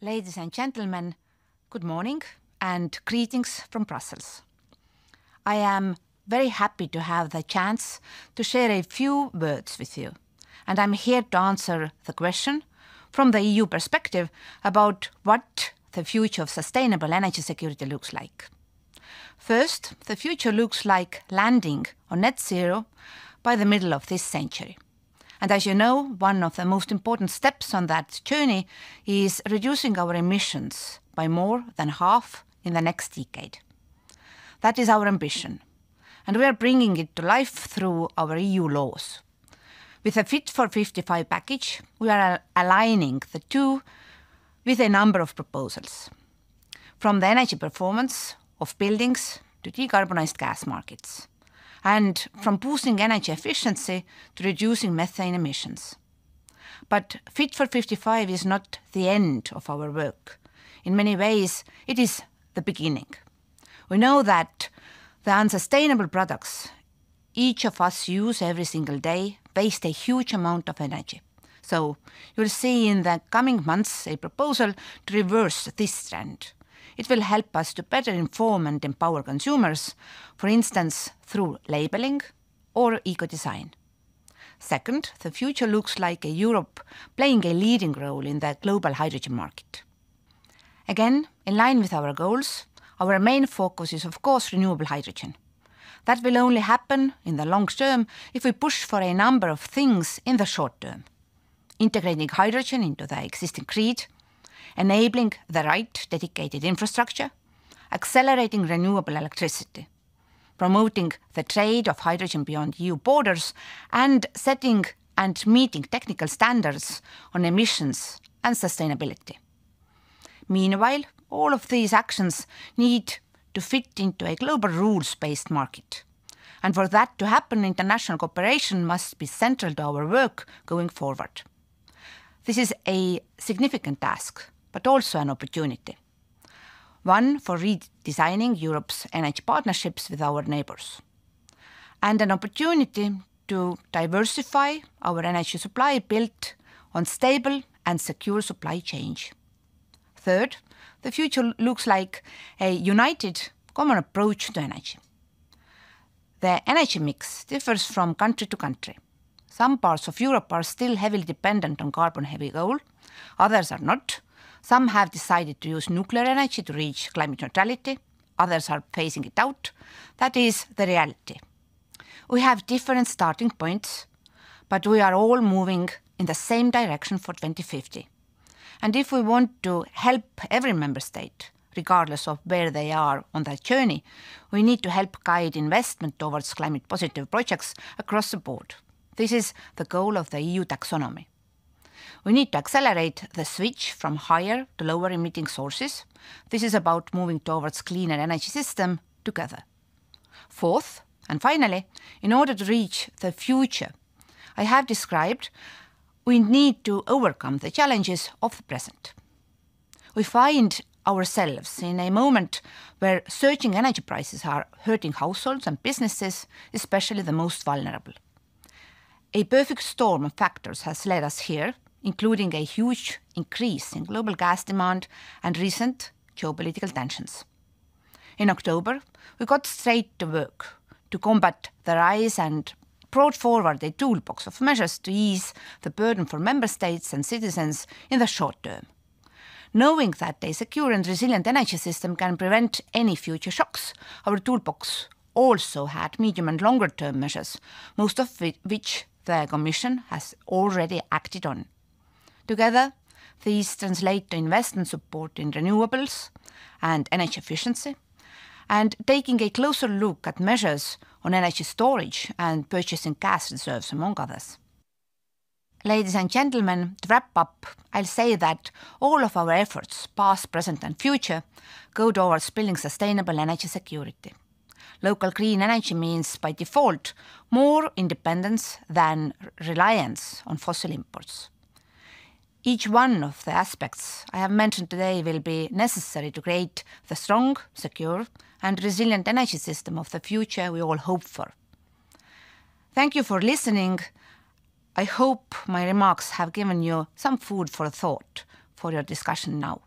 Ladies and gentlemen, good morning and greetings from Brussels. I am very happy to have the chance to share a few words with you, and I'm here to answer the question from the EU perspective about what the future of sustainable energy security looks like. First, the future looks like landing on net zero by the middle of this century. And as you know, one of the most important steps on that journey is reducing our emissions by more than half in the next decade. That is our ambition, and we are bringing it to life through our EU laws. With a Fit for 55 package, we are aligning the two with a number of proposals, from the energy performance of buildings to decarbonized gas markets, and from boosting energy efficiency to reducing methane emissions. But Fit for 55 is not the end of our work. In many ways, it is the beginning. We know that the unsustainable products each of us use every single day waste a huge amount of energy. So you'll see in the coming months a proposal to reverse this trend. It will help us to better inform and empower consumers, for instance, through labeling or eco-design. Second, the future looks like a Europe playing a leading role in the global hydrogen market. Again, in line with our goals, our main focus is, of course, renewable hydrogen. That will only happen in the long term if we push for a number of things in the short term. Integrating hydrogen into the existing grid, enabling the right dedicated infrastructure, accelerating renewable electricity, promoting the trade of hydrogen beyond EU borders, and setting and meeting technical standards on emissions and sustainability. Meanwhile, all of these actions need to fit into a global rules-based market. And for that to happen, international cooperation must be central to our work going forward. This is a significant task, but also an opportunity. One for redesigning Europe's energy partnerships with our neighbours, and an opportunity to diversify our energy supply built on stable and secure supply chains. Third, the future looks like a united, common approach to energy. The energy mix differs from country to country. Some parts of Europe are still heavily dependent on carbon-heavy coal, others are not. Some have decided to use nuclear energy to reach climate neutrality, others are phasing it out. That is the reality. We have different starting points, but we are all moving in the same direction for 2050. And if we want to help every member state, regardless of where they are on that journey, we need to help guide investment towards climate-positive projects across the board. This is the goal of the EU taxonomy. We need to accelerate the switch from higher to lower emitting sources. This is about moving towards cleaner energy system together. Fourth, and finally, in order to reach the future I have described, we need to overcome the challenges of the present. We find ourselves in a moment where surging energy prices are hurting households and businesses, especially the most vulnerable. A perfect storm of factors has led us here, including a huge increase in global gas demand and recent geopolitical tensions. In October, we got straight to work to combat the rise and brought forward a toolbox of measures to ease the burden for member states and citizens in the short term. Knowing that a secure and resilient energy system can prevent any future shocks, our toolbox also had medium and longer term measures, most of which the Commission has already acted on. Together, these translate to investment support in renewables and energy efficiency, and taking a closer look at measures on energy storage and purchasing gas reserves, among others. Ladies and gentlemen, to wrap up, I'll say that all of our efforts, past, present and future, go towards building sustainable energy security. Local green energy means, by default, more independence than reliance on fossil imports. Each one of the aspects I have mentioned today will be necessary to create the strong, secure and resilient energy system of the future we all hope for. Thank you for listening. I hope my remarks have given you some food for thought for your discussion now.